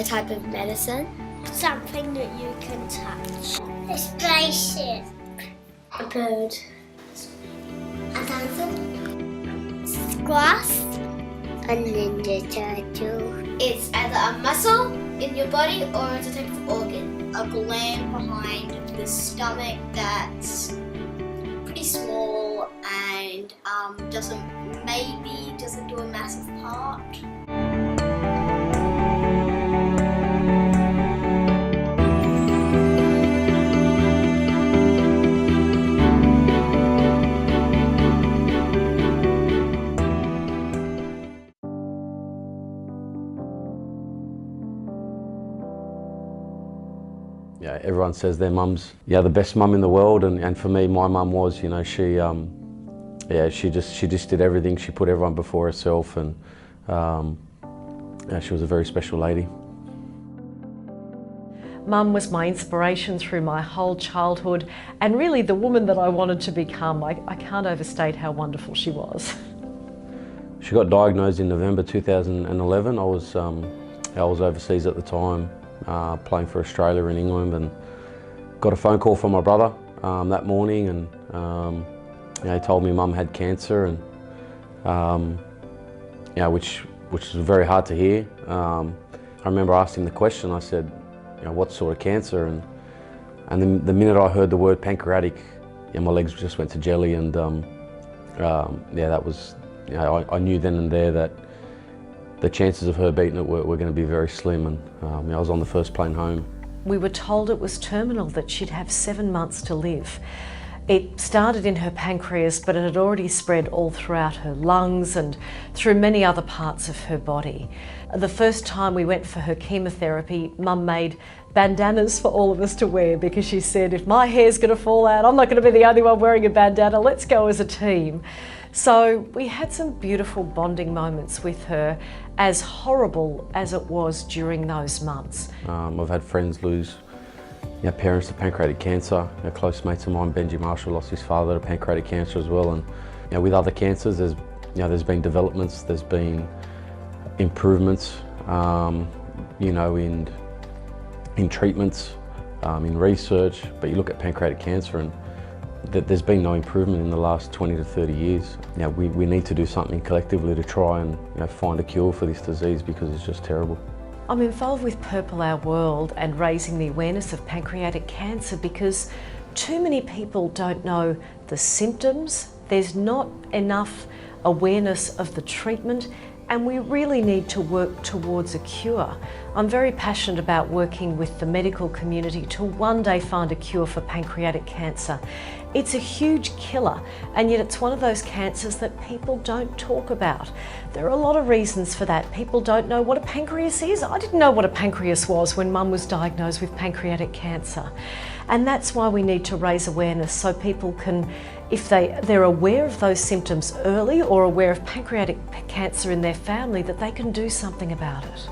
type of medicine. Something that you can touch. A spaceship. A bird. A dinosaur. Grass. A ninja turtle. It's either a muscle in your body or it's a type of organ. A gland behind the stomach that's pretty small and doesn't do a massive part. Yeah, everyone says their mum's the best mum in the world, and for me, my mum was. You know, she just did everything. She put everyone before herself, and she was a very special lady. Mum was my inspiration through my whole childhood, and really the woman that I wanted to become. I can't overstate how wonderful she was. She got diagnosed in November 2011. I was overseas at the time, playing for Australia in England, and got a phone call from my brother that morning, and he told me Mum had cancer, and which was very hard to hear. I remember asking the question. I said, what sort of cancer? And the minute I heard the word pancreatic, my legs just went to jelly, and that was, I knew then and there that the chances of her beating it were going to be very slim, and I was on the first plane home. We were told it was terminal, that she'd have 7 months to live. It started in her pancreas, but it had already spread all throughout her lungs and through many other parts of her body. The first time we went for her chemotherapy, Mum made bandanas for all of us to wear, because she said, if my hair's going to fall out, I'm not going to be the only one wearing a bandana, let's go as a team. So we had some beautiful bonding moments with her, as horrible as it was during those months. I've had friends lose parents to pancreatic cancer. Close mates of mine, Benji Marshall, lost his father to pancreatic cancer as well. And with other cancers, there's been developments, there's been improvements, in treatments, in research. But you look at pancreatic cancer, and there's been no improvement in the last 20 to 30 years. We need to do something collectively to try and find a cure for this disease, because it's just terrible. I'm involved with PurpleOurWorld and raising the awareness of pancreatic cancer because too many people don't know the symptoms. There's not enough awareness of the treatment, and we really need to work towards a cure. I'm very passionate about working with the medical community to one day find a cure for pancreatic cancer. It's a huge killer, and yet it's one of those cancers that people don't talk about. There are a lot of reasons for that. People don't know what a pancreas is. I didn't know what a pancreas was when Mum was diagnosed with pancreatic cancer. And that's why we need to raise awareness, so people can, if they're aware of those symptoms early or aware of pancreatic cancer in their family, that they can do something about it.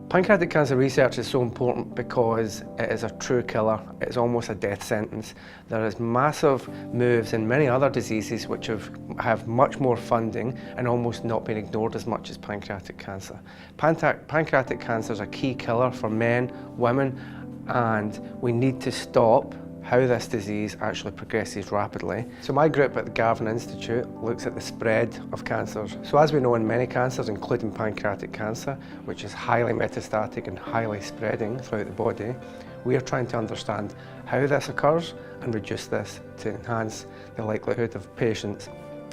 Pancreatic cancer research is so important because it is a true killer. It's almost a death sentence. There is massive moves in many other diseases which have much more funding and almost not been ignored as much as pancreatic cancer. Pancreatic cancer is a key killer for men, women, and we need to stop how this disease actually progresses rapidly. So my group at the Garvan Institute looks at the spread of cancers. So as we know, in many cancers, including pancreatic cancer, which is highly metastatic and highly spreading throughout the body, we are trying to understand how this occurs and reduce this to enhance the likelihood of patients'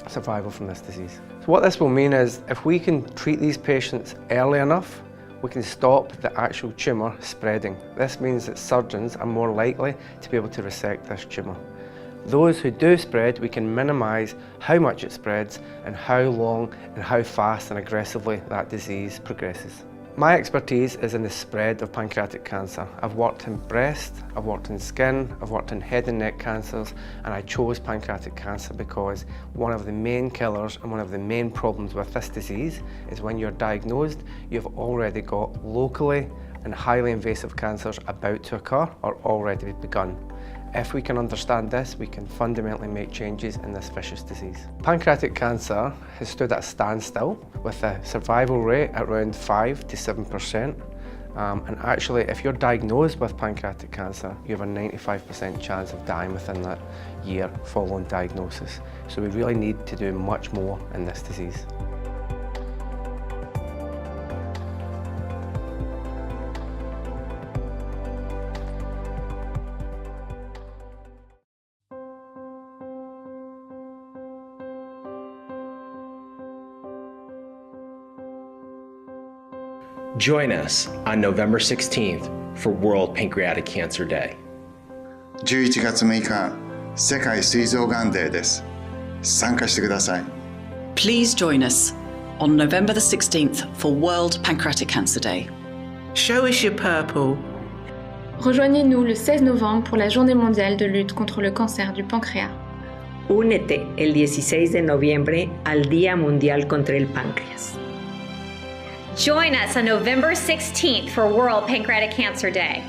survival from this disease. So what this will mean is, if we can treat these patients early enough, we can stop the actual tumour spreading. This means that surgeons are more likely to be able to resect this tumour. Those who do spread, we can minimise how much it spreads and how long and how fast and aggressively that disease progresses. My expertise is in the spread of pancreatic cancer. I've worked in breast, I've worked in skin, I've worked in head and neck cancers, and I chose pancreatic cancer because one of the main killers and one of the main problems with this disease is when you're diagnosed, you've already got locally and highly invasive cancers about to occur or already begun. If we can understand this, we can fundamentally make changes in this vicious disease. Pancreatic cancer has stood at a standstill with a survival rate at around 5 to 7%. And actually, if you're diagnosed with pancreatic cancer, you have a 95% chance of dying within that year following diagnosis. So we really need to do much more in this disease. Join us on November 16th for World Pancreatic Cancer Day. 11月6日、世界膵臓がんデーです。参加してください。Please join us on November the 16th for World Pancreatic Cancer Day. Show us your purple. Rejoignez-nous le 16 novembre pour la Journée mondiale de lutte contre le cancer du pancréas. Únete el 16 de noviembre al Día Mundial contra el Páncreas. Join us on November 16th for World Pancreatic Cancer Day.